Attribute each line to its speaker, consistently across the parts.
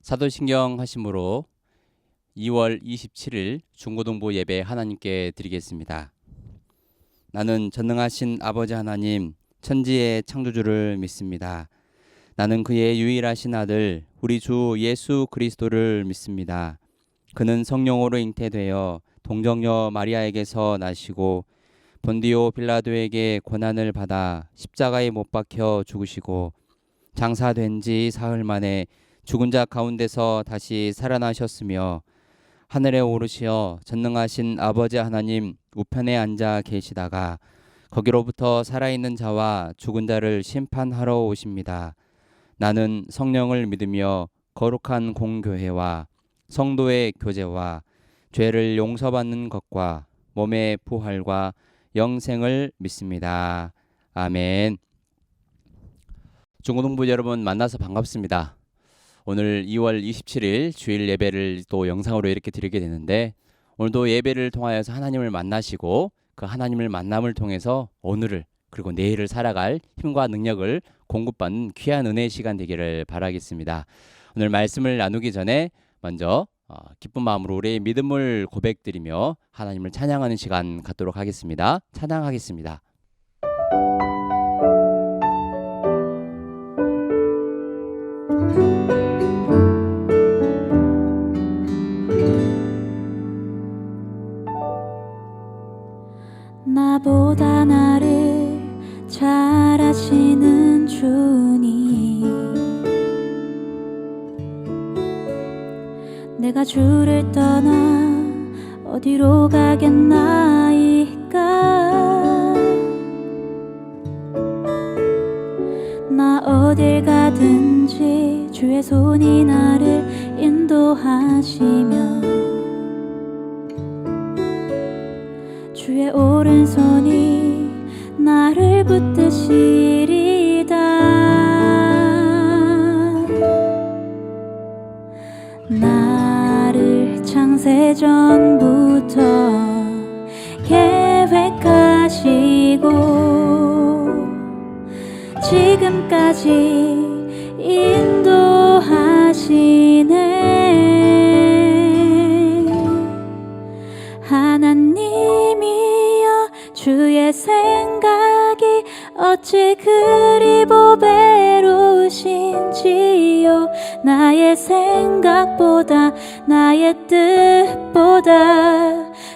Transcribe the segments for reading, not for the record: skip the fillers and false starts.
Speaker 1: 사도신경 하심으로 2월 27일 중고등부 예배 하나님께 드리겠습니다. 나는 전능하신 아버지 하나님 천지의 창조주를 믿습니다. 나는 그의 유일하신 아들 우리 주 예수 그리스도를 믿습니다. 그는 성령으로 잉태되어 동정녀 마리아에게서 나시고 본디오 빌라도에게 고난을 받아 십자가에 못 박혀 죽으시고 장사된 지 사흘 만에 죽은 자 가운데서 다시 살아나셨으며 하늘에 오르시어 전능하신 아버지 하나님 우편에 앉아 계시다가 거기로부터 살아있는 자와 죽은 자를 심판하러 오십니다. 나는 성령을 믿으며 거룩한 공교회와 성도의 교제와 죄를 용서받는 것과 몸의 부활과 영생을 믿습니다. 아멘. 중고등부 여러분 만나서 반갑습니다. 오늘 2월 27일 주일 예배를 또 영상으로 이렇게 드리게 되는데, 오늘도 예배를 통하여서 하나님을 만나시고 그 하나님을 만남을 통해서 오늘을 그리고 내일을 살아갈 힘과 능력을 공급받는 귀한 은혜의 시간 되기를 바라겠습니다. 오늘 말씀을 나누기 전에 먼저 기쁜 마음으로 우리의 믿음을 고백드리며 하나님을 찬양하는 시간 갖도록 하겠습니다. 찬양하겠습니다.
Speaker 2: 나보다 나를 잘 아시는 주님, 내가 주를 떠나 어디로 가겠나이까. 나 어딜 가든지 주의 손이 나를 인도하시며 주의 오른손이 나를 붙드시리다. 나를 창세전부터 계획하시고 지금까지 인도하시네. 하나님이여, 주의 생각이 어찌 그리 보배로우신지요. 나의 생각보다 나의 뜻보다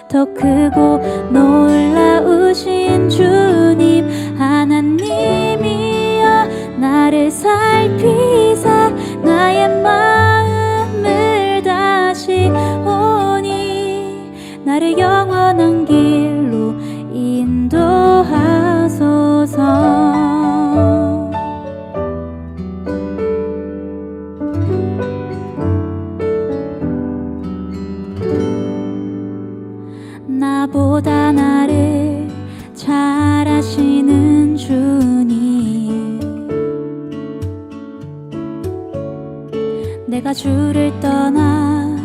Speaker 2: 더 크고 놀라우신 주님, 하나님이여, 나를 살피사 나의 마음을 다시 오니 나를 영원한 길로 인도하소서. 나보다 나를 잘 아시는 주님, 내가 주를 떠나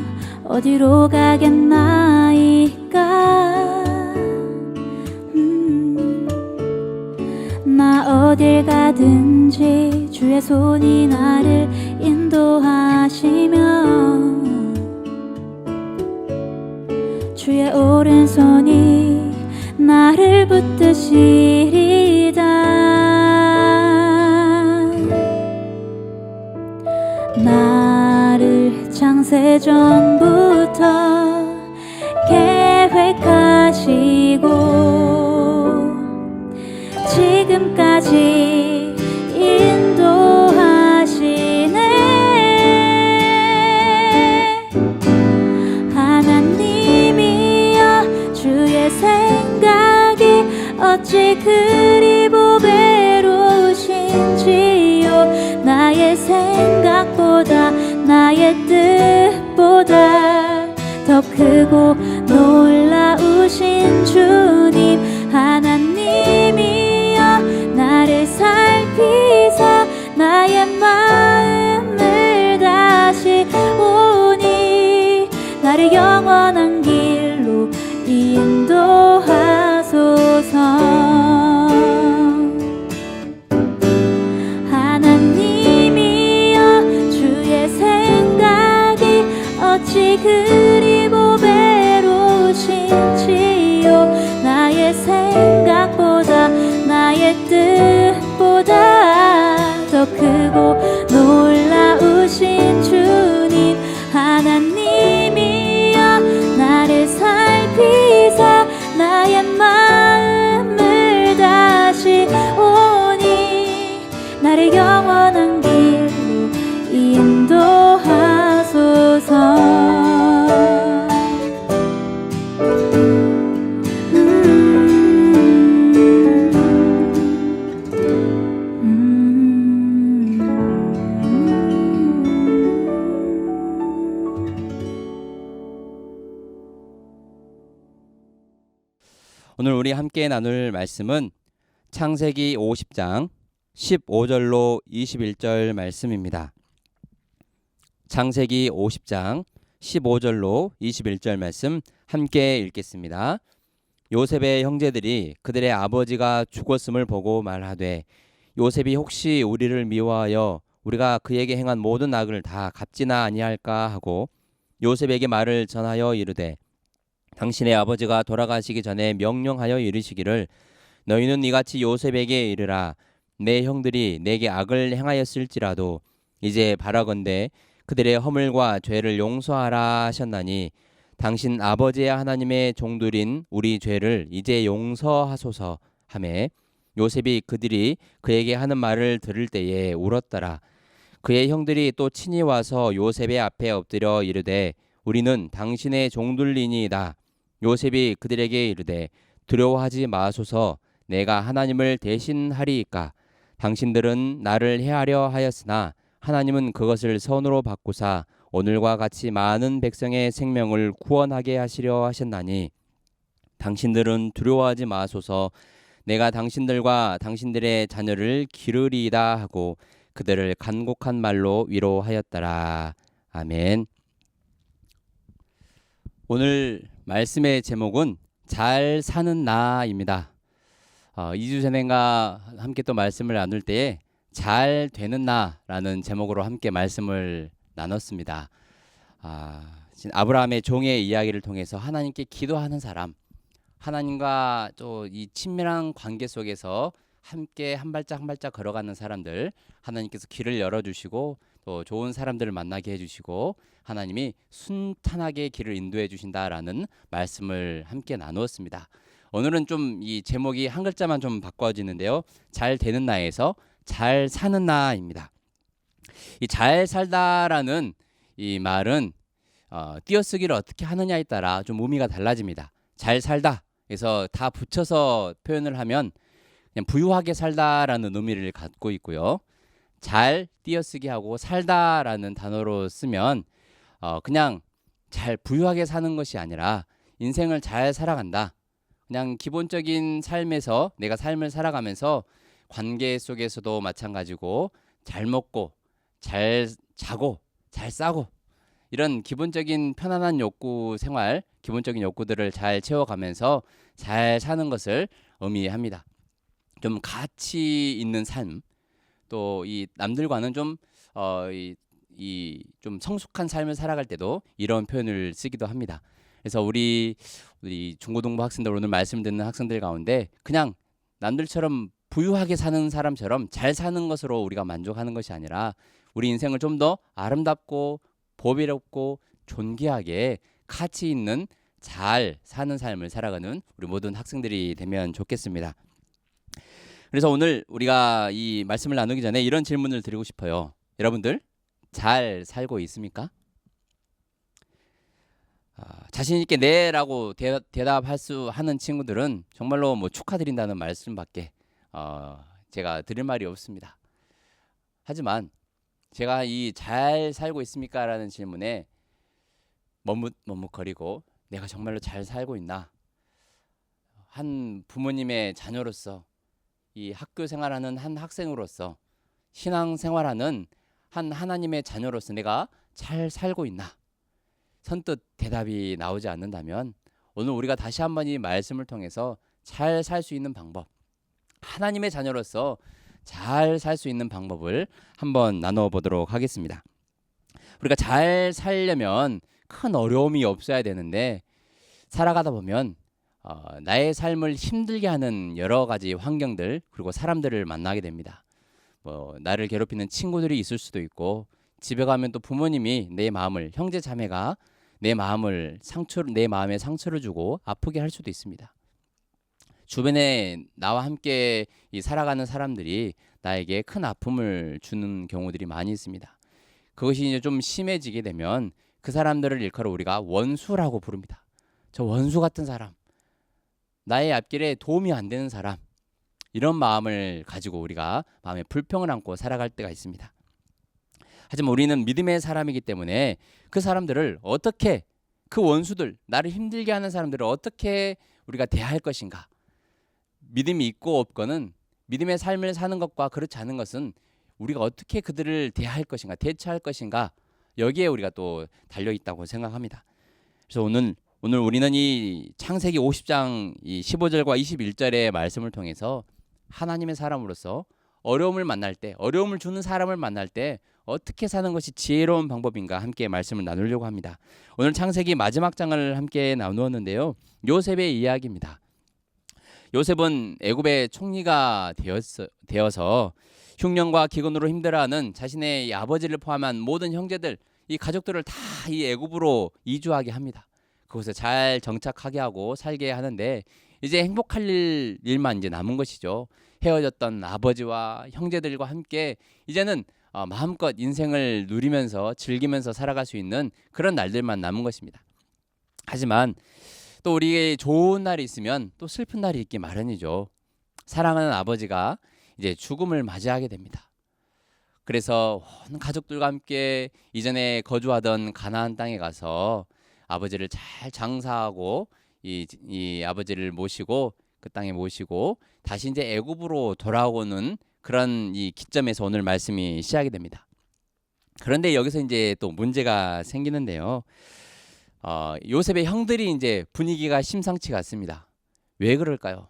Speaker 2: 어디로 가겠나이까. 나 어딜 가든지 주의 손이 나를 인도하시며 주의 오른손이 나를 붙드시리다. 나를 창세전부터 계획하시고 지금까지 인도하시네. 하나님이여, 주의 생각이 어찌 그리 보배로우신지요. 나의 생각보다 나의 뜻보다 더 크고 놀라우신 주님, 하나님이여, 나를 살피사 나의 마음을 다시 오니 나를 영원한 길로 인도하소서. 하나님이여, 주의 생각 그리 그리고 외로우신지요. 나의 생각보다 나의 뜻보다 더 크고 놀라우신 주님 하나님이여, 나를 살피사 나의 마음을 다시 오니 나를 영원한 길로 인도하소서.
Speaker 1: 오늘 우리 함께 나눌 말씀은 창세기 50장 15절로 21절 말씀입니다. 창세기 50장 15절로 21절 말씀 함께 읽겠습니다. 요셉의 형제들이 그들의 아버지가 죽었음을 보고 말하되, 요셉이 혹시 우리를 미워하여 우리가 그에게 행한 모든 악을 다 갚지나 아니할까 하고 요셉에게 말을 전하여 이르되, 당신의 아버지가 돌아가시기 전에 명령하여 이르시기를, 너희는 이같이 요셉에게 이르라. 내 형들이 내게 악을 행하였을지라도 이제 바라건대 그들의 허물과 죄를 용서하라 하셨나니, 당신 아버지의 하나님의 종들인 우리 죄를 이제 용서하소서 하매, 요셉이 그들이 그에게 하는 말을 들을 때에 울었더라. 그의 형들이 또 친히 와서 요셉의 앞에 엎드려 이르되, 우리는 당신의 종들이니이다. 요셉이 그들에게 이르되, 두려워하지 마소서. 내가 하나님을 대신하리이까. 당신들은 나를 해하려 하였으나 하나님은 그것을 선으로 바꾸사 오늘과 같이 많은 백성의 생명을 구원하게 하시려 하셨나니, 당신들은 두려워하지 마소서. 내가 당신들과 당신들의 자녀를 기르리이다 하고 그들을 간곡한 말로 위로하였더라. 아멘. 오늘 말씀의 제목은 잘 사는 나입니다. 2주 전인가 함께 또 말씀을 나눌 때에 잘 되는 나라는 제목으로 함께 말씀을 나눴습니다. 아브라함의 종의 이야기를 통해서 하나님께 기도하는 사람, 하나님과 또 이 친밀한 관계 속에서 함께 한 발짝 한 발짝 걸어가는 사람들, 하나님께서 길을 열어주시고 또 좋은 사람들을 만나게 해주시고 하나님이 순탄하게 길을 인도해 주신다라는 말씀을 함께 나누었습니다. 오늘은 좀 이 제목이 한 글자만 좀 바꿔지는데요. 잘 되는 나에서 잘 사는 나입니다. 이 잘 살다라는 이 말은 띄어쓰기를 어떻게 하느냐에 따라 좀 의미가 달라집니다. 잘 살다 그래서 다 붙여서 표현을 하면 그냥 부유하게 살다라는 의미를 갖고 있고요. 잘 띄어쓰기 하고 살다라는 단어로 쓰면 그냥 잘 부유하게 사는 것이 아니라 인생을 잘 살아간다. 그냥 기본적인 삶에서 내가 삶을 살아가면서 관계 속에서도 마찬가지고 잘 먹고 잘 자고 잘 싸고 이런 기본적인 편안한 욕구 생활, 기본적인 욕구들을 잘 채워가면서 잘 사는 것을 의미합니다. 좀 가치 있는 삶, 또 이 남들과는 좀 좀 성숙한 삶을 살아갈 때도 이런 표현을 쓰기도 합니다. 그래서 우리 중고등부 학생들, 오늘 말씀 듣는 학생들 가운데 그냥 남들처럼 부유하게 사는 사람처럼 잘 사는 것으로 우리가 만족하는 것이 아니라 우리 인생을 좀 더 아름답고 보배롭고 존귀하게 가치 있는 잘 사는 삶을 살아가는 우리 모든 학생들이 되면 좋겠습니다. 그래서 오늘 우리가 이 말씀을 나누기 전에 이런 질문을 드리고 싶어요. 여러분들 잘 살고 있습니까? 자신 있게 네라고 대답할 수 하는 친구들은 정말로 뭐 축하드린다는 말씀밖에 제가 드릴 말이 없습니다. 하지만 제가 이 잘 살고 있습니까? 라는 질문에 머뭇머뭇거리고 내가 정말로 잘 살고 있나? 한 부모님의 자녀로서, 이 학교 생활하는 한 학생으로서, 신앙 생활하는 한 하나님의 자녀로서 내가 잘 살고 있나? 선뜻 대답이 나오지 않는다면 오늘 우리가 다시 한번 이 말씀을 통해서 잘 살 수 있는 방법, 하나님의 자녀로서 잘 살 수 있는 방법을 한번 나눠 보도록 하겠습니다. 우리가 잘 살려면 큰 어려움이 없어야 되는데 살아가다 보면 나의 삶을 힘들게 하는 여러 가지 환경들 그리고 사람들을 만나게 됩니다. 뭐 나를 괴롭히는 친구들이 있을 수도 있고 집에 가면 또 부모님이 내 마음을 형제 자매가 내 마음에 상처를 주고 아프게 할 수도 있습니다. 주변에 나와 함께 살아가는 사람들이 나에게 큰 아픔을 주는 경우들이 많이 있습니다. 그것이 이제 좀 심해지게 되면 그 사람들을 일컬어 우리가 원수라고 부릅니다. 저 원수 같은 사람, 나의 앞길에 도움이 안 되는 사람, 이런 마음을 가지고 우리가 마음에 불평을 안고 살아갈 때가 있습니다. 하지만 우리는 믿음의 사람이기 때문에 그 사람들을 어떻게, 그 원수들, 나를 힘들게 하는 사람들을 어떻게 우리가 대할 것인가. 믿음이 있고 없고는, 믿음의 삶을 사는 것과 그렇지 않은 것은 우리가 어떻게 그들을 대할 것인가, 대처할 것인가, 여기에 우리가 또 달려 있다고 생각합니다. 그래서 오늘 우리는 이 창세기 50장 이 15절과 21절의 말씀을 통해서 하나님의 사람으로서 어려움을 만날 때, 어려움을 주는 사람을 만날 때 어떻게 사는 것이 지혜로운 방법인가 함께 말씀을 나누려고 합니다. 오늘 창세기 마지막 장을 함께 나누었는데요. 요셉의 이야기입니다. 요셉은 애굽의 총리가 되어서 흉년과 기근으로 힘들어하는 자신의 아버지를 포함한 모든 형제들, 이 가족들을 다 이 애굽으로 이주하게 합니다. 그곳에 잘 정착하게 하고 살게 하는데 이제 행복할 일만 이제 남은 것이죠. 헤어졌던 아버지와 형제들과 함께 이제는 마음껏 인생을 누리면서 즐기면서 살아갈 수 있는 그런 날들만 남은 것입니다. 하지만 또 우리의 좋은 날이 있으면 또 슬픈 날이 있기 마련이죠. 사랑하는 아버지가 이제 죽음을 맞이하게 됩니다. 그래서 온 가족들과 함께 이전에 거주하던 가나안 땅에 가서 아버지를 잘 장사하고 이 아버지를 모시고 그 땅에 모시고 다시 이제 애굽으로 돌아오는 그런 이 기점에서 오늘 말씀이 시작이 됩니다. 그런데 여기서 이제 또 문제가 생기는데요. 요셉의 형들이 이제 분위기가 심상치가 않습니다. 왜 그럴까요?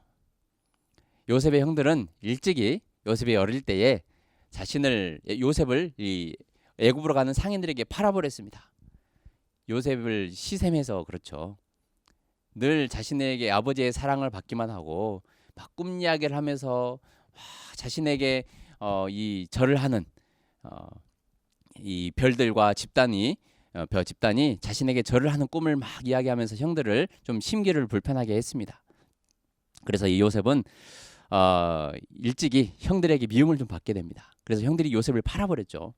Speaker 1: 요셉의 형들은 일찍이 요셉이 어릴 때에 요셉을 이 애굽으로 가는 상인들에게 팔아버렸습니다. 요셉을 시샘해서 그렇죠. 늘 자신에게 아버지의 사랑을 받기만 하고 막 꿈 이야기를 하면서 자신에게 이 절을 하는 이 별들과 집단이 자신에게 절을 하는 꿈을 막 이야기하면서 형들을 좀 심기를 불편하게 했습니다. 그래서 이 요셉은 일찍이 형들에게 미움을 좀 받게 됩니다. 그래서 형들이 요셉을 팔아버렸죠.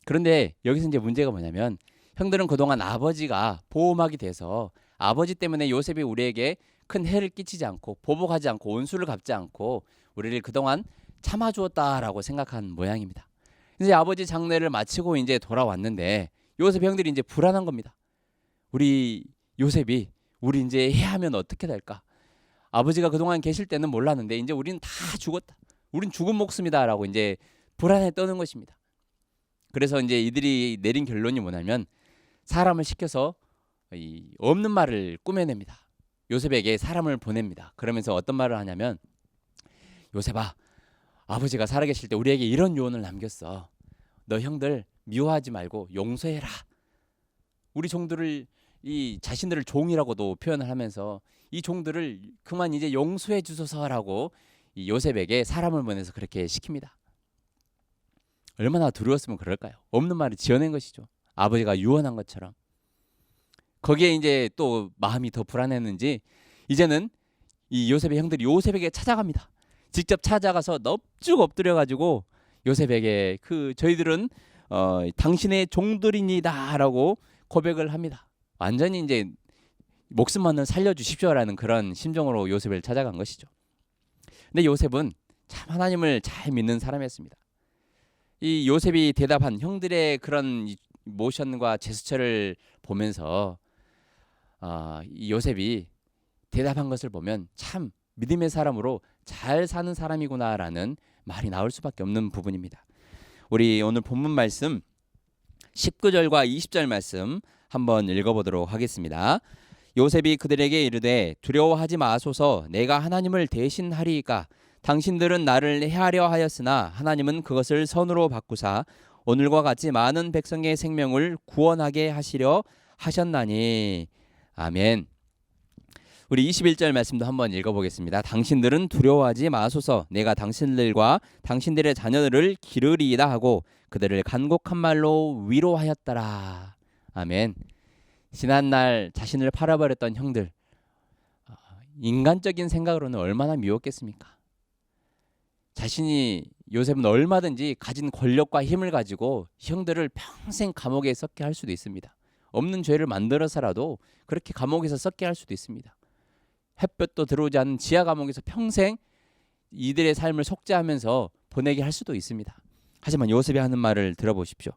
Speaker 1: 그런데 여기서 이제 문제가 뭐냐면 형들은 그동안 아버지가 보호막이 돼서 아버지 때문에 요셉이 우리에게 큰 해를 끼치지 않고 보복하지 않고 원수를 갚지 않고 우리를 그동안 참아주었다라고 생각한 모양입니다. 이제 아버지 장례를 마치고 이제 돌아왔는데 요셉 형들이 이제 불안한 겁니다. 우리 요셉이 우리 이제 해하면 어떻게 될까? 아버지가 그동안 계실 때는 몰랐는데 이제 우리는 다 죽었다. 우린 죽은 목숨이다라고 이제 불안에 떠는 것입니다. 그래서 이제 이들이 내린 결론이 뭐냐면 사람을 시켜서 없는 말을 꾸며냅니다. 요셉에게 사람을 보냅니다. 그러면서 어떤 말을 하냐면 요셉아, 아버지가 살아계실 때 우리에게 이런 유언을 남겼어. 너 형들 미워하지 말고 용서해라. 우리 종들을 이 자신들을 종이라고도 표현을 하면서 이 종들을 그만 이제 용서해 주소서라고 이 요셉에게 사람을 보내서 그렇게 시킵니다. 얼마나 두려웠으면 그럴까요? 없는 말을 지어낸 것이죠. 아버지가 유언한 것처럼. 거기에 이제 또 마음이 더 불안했는지 이제는 이 요셉의 형들이 요셉에게 찾아갑니다. 직접 찾아가서 넙죽 엎드려가지고 요셉에게 저희들은 당신의 종들입니다라고 고백을 합니다. 완전히 이제 목숨만은 살려주십시오라는 그런 심정으로 요셉을 찾아간 것이죠. 근데 요셉은 참 하나님을 잘 믿는 사람이었습니다. 이 요셉이 대답한 형들의 그런 모션과 제스처를 보면서 이 요셉이 대답한 것을 보면 참 믿음의 사람으로 잘 사는 사람이구나라는 말이 나올 수밖에 없는 부분입니다. 우리 오늘 본문 말씀 19절과 20절 말씀 한번 읽어보도록 하겠습니다. 요셉이 그들에게 이르되 두려워하지 마소서 내가 하나님을 대신하리이까 당신들은 나를 해하려 하였으나 하나님은 그것을 선으로 바꾸사 오늘과 같이 많은 백성의 생명을 구원하게 하시려 하셨나니. 아멘. 우리 21절 말씀도 한번 읽어보겠습니다. 당신들은 두려워하지 마소서. 내가 당신들과 당신들의 자녀들을 기르리이다 하고 그들을 간곡한 말로 위로하였더라. 아멘. 지난날 자신을 팔아버렸던 형들, 인간적인 생각으로는 얼마나 미웠겠습니까? 자신이 요셉은 얼마든지 가진 권력과 힘을 가지고 형들을 평생 감옥에 썩게 할 수도 있습니다. 없는 죄를 만들어서라도 그렇게 감옥에서 썩게 할 수도 있습니다. 햇볕도 들어오지 않는 지하 감옥에서 평생 이들의 삶을 속죄하면서 보내게 할 수도 있습니다. 하지만 요셉이 하는 말을 들어보십시오.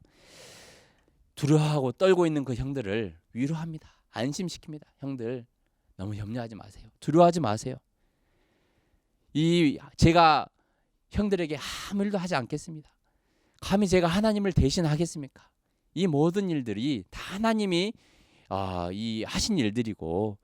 Speaker 1: 두려워하고 떨고 있는 그 형들을 위로합니다. 안심시킵니다. 형들 너무 염려하지 마세요. 두려워하지 마세요. 제가 형들에게 아무 일도 하지 않겠습니다. 감히 제가 하나님을 대신하겠습니까? 이 모든 일들이 다 하나님이 하신 일들이고,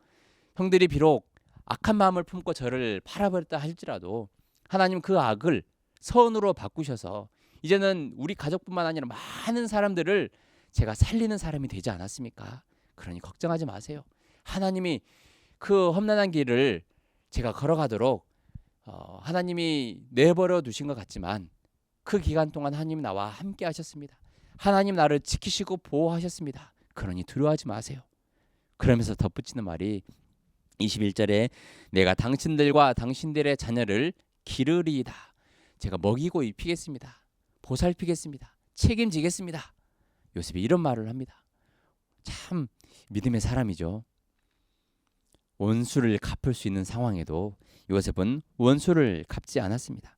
Speaker 1: 형들이 비록 악한 마음을 품고 저를 팔아버렸다 할지라도 하나님 그 악을 선으로 바꾸셔서 이제는 우리 가족뿐만 아니라 많은 사람들을 제가 살리는 사람이 되지 않았습니까? 그러니 걱정하지 마세요. 하나님이 그 험난한 길을 제가 걸어가도록 하나님이 내버려 두신 것 같지만 그 기간 동안 하나님 나와 함께 하셨습니다. 하나님 나를 지키시고 보호하셨습니다. 그러니 두려워하지 마세요. 그러면서 덧붙이는 말이 21절에 내가 당신들과 당신들의 자녀를 기르리이다. 제가 먹이고 입히겠습니다. 보살피겠습니다. 책임지겠습니다. 요셉이 이런 말을 합니다. 참 믿음의 사람이죠. 원수를 갚을 수 있는 상황에도 요셉은 원수를 갚지 않았습니다.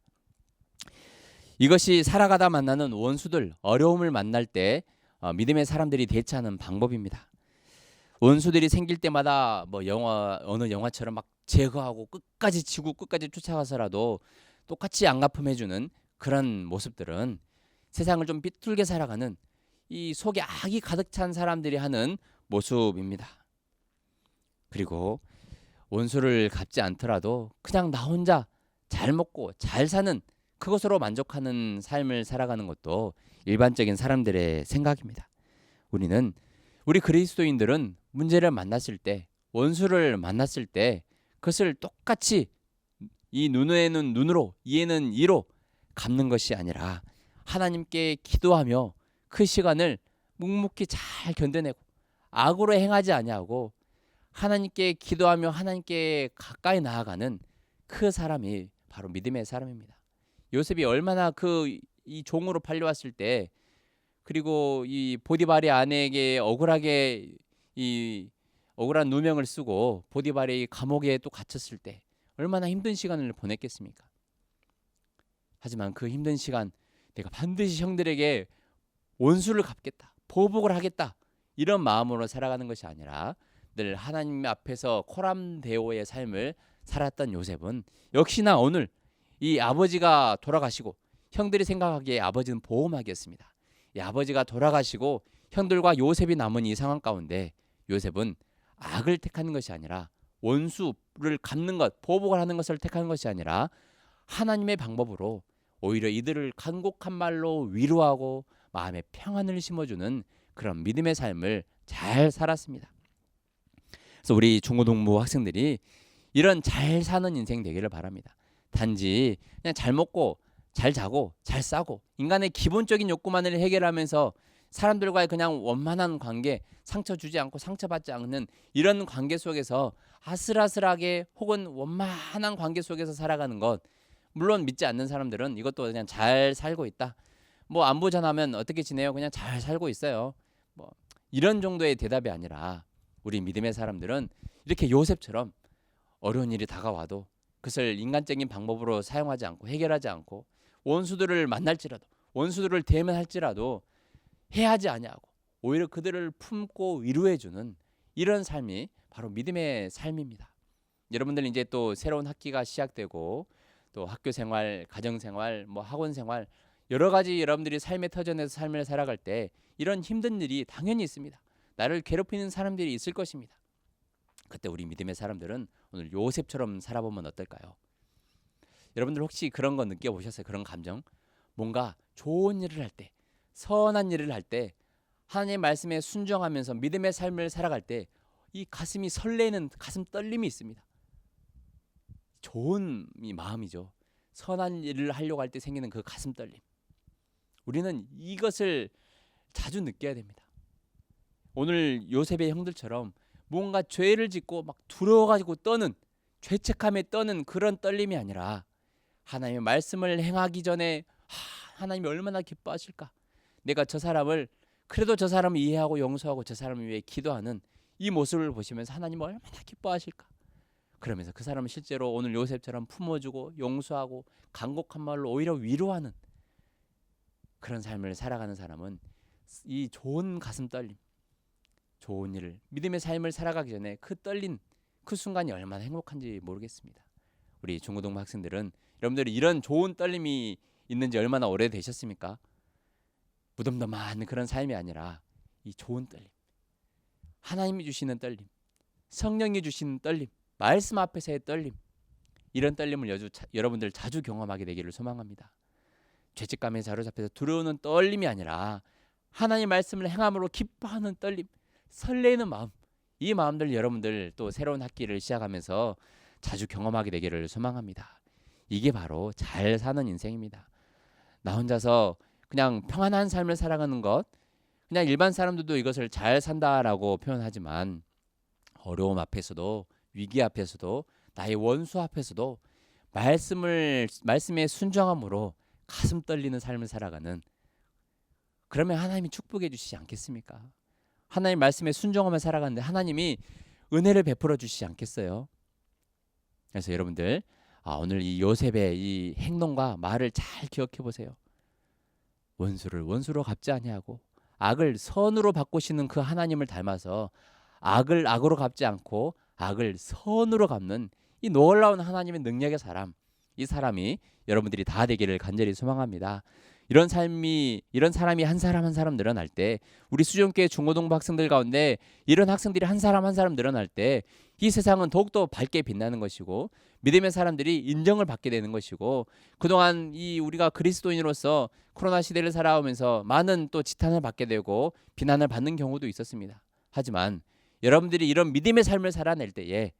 Speaker 1: 이것이 살아가다 만나는 원수들, 어려움을 만날 때 믿음의 사람들이 대처하는 방법입니다. 원수들이 생길 때마다 어느 영화처럼 막 제거하고 끝까지 치고 끝까지 쫓아가서라도 똑같이 양갚음해주는 그런 모습들은 세상을 좀 삐뚤게 살아가는 이 속에 악이 가득 찬 사람들이 하는 모습입니다. 그리고 원수를 갚지 않더라도 그냥 나 혼자 잘 먹고 잘 사는 그것으로 만족하는 삶을 살아가는 것도 일반적인 사람들의 생각입니다. 우리 그리스도인들은 문제를 만났을 때, 원수를 만났을 때 그것을 똑같이 이 눈에는 눈으로, 이에는 이로 갚는 것이 아니라 하나님께 기도하며 그 시간을 묵묵히 잘 견뎌내고 악으로 행하지 아니하고 하나님께 기도하며 하나님께 가까이 나아가는 그 사람이 바로 믿음의 사람입니다. 요셉이 얼마나 이 종으로 팔려왔을 때, 그리고 이 보디발의 아내에게 억울한 누명을 쓰고 보디발의 감옥에 또 갇혔을 때 얼마나 힘든 시간을 보냈겠습니까? 하지만 그 힘든 시간, 내가 반드시 형들에게 원수를 갚겠다, 보복을 하겠다, 이런 마음으로 살아가는 것이 아니라 늘 하나님 앞에서 코람데오의 삶을 살았던 요셉은 역시나 오늘 이 아버지가 돌아가시고 형들이 생각하기에 아버지는 보호막이었습니다. 이 아버지가 돌아가시고 형들과 요셉이 남은 이 상황 가운데 요셉은 악을 택하는 것이 아니라 원수를 갚는 것, 보복을 하는 것을 택하는 것이 아니라 하나님의 방법으로 오히려 이들을 간곡한 말로 위로하고 마음에 평안을 심어주는 그런 믿음의 삶을 잘 살았습니다. 그래서 우리 중고등부 학생들이 이런 잘 사는 인생 되기를 바랍니다. 단지 그냥 잘 먹고 잘 자고 잘 싸고 인간의 기본적인 욕구만을 해결하면서 사람들과의 그냥 원만한 관계, 상처 주지 않고 상처받지 않는 이런 관계 속에서 아슬아슬하게 혹은 원만한 관계 속에서 살아가는 것, 물론 믿지 않는 사람들은 이것도 그냥 잘 살고 있다, 안부 전하면 어떻게 지내요? 그냥 잘 살고 있어요, 이런 정도의 대답이 아니라 우리 믿음의 사람들은 이렇게 요셉처럼 어려운 일이 다가와도 그것을 인간적인 방법으로 사용하지 않고 해결하지 않고 원수들을 만날지라도 원수들을 대면할지라도 해하지 아니하고 오히려 그들을 품고 위로해주는 이런 삶이 바로 믿음의 삶입니다. 여러분들 이제 또 새로운 학기가 시작되고 또 학교 생활, 가정 생활, 학원 생활 여러 가지 여러분들이 삶의 터전에서 삶을 살아갈 때 이런 힘든 일이 당연히 있습니다. 나를 괴롭히는 사람들이 있을 것입니다. 그때 우리 믿음의 사람들은 오늘 요셉처럼 살아보면 어떨까요? 여러분들 혹시 그런 거 느껴보셨어요? 그런 감정? 뭔가 좋은 일을 할 때, 선한 일을 할 때, 하나님의 말씀에 순종하면서 믿음의 삶을 살아갈 때 이 가슴이 설레는 가슴 떨림이 있습니다. 좋은 이 마음이죠. 선한 일을 하려고 할 때 생기는 그 가슴 떨림. 우리는 이것을 자주 느껴야 됩니다. 오늘 요셉의 형들처럼 뭔가 죄를 짓고 막 두려워가지고 떠는, 죄책감에 떠는 그런 떨림이 아니라 하나님의 말씀을 행하기 전에 하나님이 얼마나 기뻐하실까, 내가 저 사람을 그래도 저 사람을 이해하고 용서하고 저 사람을 위해 기도하는 이 모습을 보시면서 하나님 얼마나 기뻐하실까. 그러면서 그 사람은 실제로 오늘 요셉처럼 품어주고 용서하고 간곡한 말로 오히려 위로하는 그런 삶을 살아가는 사람은 이 좋은 가슴 떨림, 좋은 일을, 믿음의 삶을 살아가기 전에 그 떨린 그 순간이 얼마나 행복한지 모르겠습니다. 우리 중고등부 학생들은 여러분들이 이런 좋은 떨림이 있는지 얼마나 오래되셨습니까? 무덤덤한 그런 삶이 아니라 이 좋은 떨림, 하나님이 주시는 떨림, 성령이 주시는 떨림, 말씀 앞에서의 떨림, 이런 떨림을 여러분들 자주 경험하게 되기를 소망합니다. 죄책감에 사로잡혀서 두려우는 떨림이 아니라 하나님 말씀을 행함으로 기뻐하는 떨림, 설레는 마음, 이 마음들 여러분들 또 새로운 학기를 시작하면서 자주 경험하게 되기를 소망합니다. 이게 바로 잘 사는 인생입니다. 나 혼자서 그냥 평안한 삶을 살아가는 것, 그냥 일반 사람들도 이것을 잘 산다라고 표현하지만 어려움 앞에서도, 위기 앞에서도, 나의 원수 앞에서도 말씀에 순종함으로 가슴 떨리는 삶을 살아가는, 그러면 하나님이 축복해 주시지 않겠습니까? 하나님 말씀에 순종하며 살아가는데 하나님이 은혜를 베풀어 주시지 않겠어요? 그래서 여러분들 오늘 이 요셉의 이 행동과 말을 잘 기억해 보세요. 원수를 원수로 갚지 아니하고 악을 선으로 바꾸시는 그 하나님을 닮아서 악을 악으로 갚지 않고 악을 선으로 갚는 이 놀라운 하나님의 능력의 사람, 이 사람이 여러분들이 다 되기를 간절히 소망합니다. 이런 사람이 한 사람 한 사람 늘어날 때, 우리 수종교회 중고등부 학생들 가운데 이런 학생들이 한 사람 한 사람 늘어날 때 이 세상은 더욱더 밝게 빛나는 것이고 믿음의 사람들이 인정을 받게 되는 것이고, 그동안 이 우리가 그리스도인으로서 코로나 시대를 살아오면서 많은 또 지탄을 받게 되고 비난을 받는 경우도 있었습니다. 하지만 여러분들이 이런 믿음의 삶을 살아낼 때에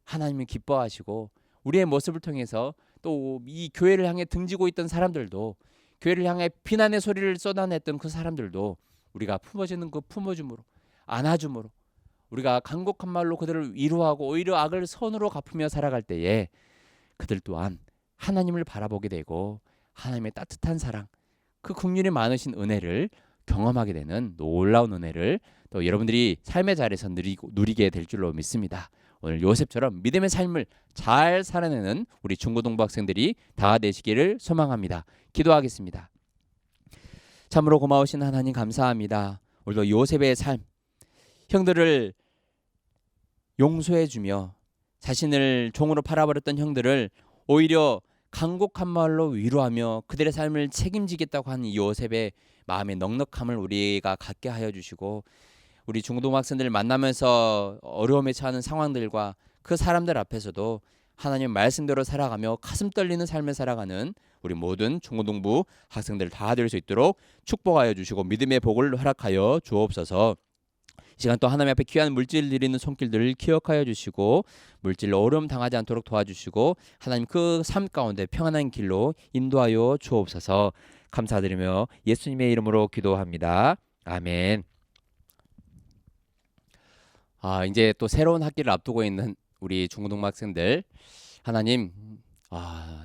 Speaker 1: 하나님이 기뻐하시고 우리의 모습을 통해서 또 이 교회를 향해 등지고 있던 사람들도, 교회를 향해 비난의 소리를 쏟아냈던 그 사람들도 우리가 품어주는 그 품어줌으로, 안아줌으로, 우리가 간곡한 말로 그들을 위로하고 오히려 악을 선으로 갚으며 살아갈 때에 그들 또한 하나님을 바라보게 되고 하나님의 따뜻한 사랑, 그 긍휼이 많으신 은혜를 경험하게 되는 놀라운 은혜를 또 여러분들이 삶의 자리에서 누리게 될 줄로 믿습니다. 오늘 요셉처럼 믿음의 삶을 잘 살아내는 우리 중고등부 학생들이 다 되시기를 소망합니다. 기도하겠습니다. 참으로 고마우신 하나님 감사합니다. 오늘도 요셉의 삶, 형들을 용서해주며 자신을 종으로 팔아버렸던 형들을 오히려 간곡한 말로 위로하며 그들의 삶을 책임지겠다고 하는 이 요셉의 마음의 넉넉함을 우리가 갖게 하여 주시고, 우리 중고등부 학생들을 만나면서 어려움에 처하는 상황들과 그 사람들 앞에서도 하나님 말씀대로 살아가며 가슴 떨리는 삶을 살아가는 우리 모든 중고등부 학생들 다 될 수 있도록 축복하여 주시고 믿음의 복을 허락하여 주옵소서. 이 시간 또 하나님 앞에 귀한 물질 드리는 손길들을 기억하여 주시고 물질로 어려움 당하지 않도록 도와주시고 하나님 그 삶 가운데 평안한 길로 인도하여 주옵소서. 감사드리며 예수님의 이름으로 기도합니다. 아멘. 이제 또 새로운 학기를 앞두고 있는 우리 중고등부 학생들, 하나님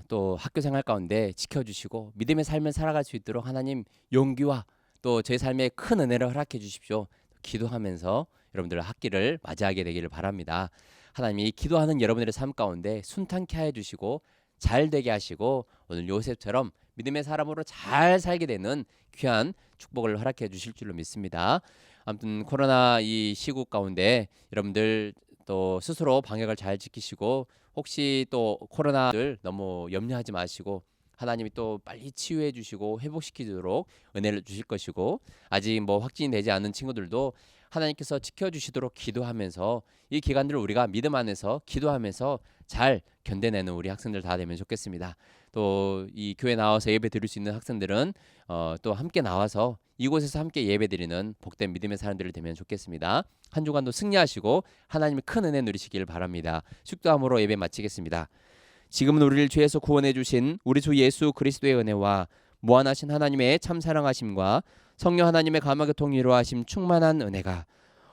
Speaker 1: 또 학교 생활 가운데 지켜주시고 믿음의 삶을 살아갈 수 있도록 하나님 용기와 또 제 삶에 큰 은혜를 허락해 주십시오. 기도하면서 여러분들 학기를 맞이하게 되기를 바랍니다. 하나님이 기도하는 여러분들의 삶 가운데 순탄케 해 주시고 잘 되게 하시고 오늘 요셉처럼 믿음의 사람으로 잘 살게 되는 귀한 축복을 허락해 주실 줄로 믿습니다. 아무튼 코로나 이 시국 가운데 여러분들 또 스스로 방역을 잘 지키시고 혹시 또 코로나를 너무 염려하지 마시고 하나님이 또 빨리 치유해 주시고 회복시키도록 은혜를 주실 것이고, 아직 확진이 되지 않은 친구들도 하나님께서 지켜주시도록 기도하면서 이 기간들을 우리가 믿음 안에서 기도하면서 잘 견뎌내는 우리 학생들 다 되면 좋겠습니다. 또 이 교회 나와서 예배 드릴 수 있는 학생들은 또 함께 나와서 이곳에서 함께 예배 드리는 복된 믿음의 사람들이 되면 좋겠습니다. 한 주간도 승리하시고 하나님의 큰 은혜 누리시길 바랍니다. 축도함으로 예배 마치겠습니다. 지금은 우리를 죄에서 구원해 주신 우리 주 예수 그리스도의 은혜와 무한하신 하나님의 참 사랑하심과 성령 하나님의 감화교통 위로하심 충만한 은혜가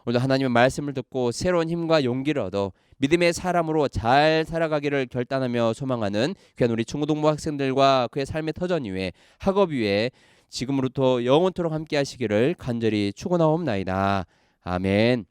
Speaker 1: 오늘 하나님의 말씀을 듣고 새로운 힘과 용기를 얻어 믿음의 사람으로 잘 살아가기를 결단하며 소망하는 귀한 우리 중고등부 학생들과 그의 삶의 터전 위에 학업 위에 지금으로부터 영원토록 함께 하시기를 간절히 축원하옵나이다. 아멘.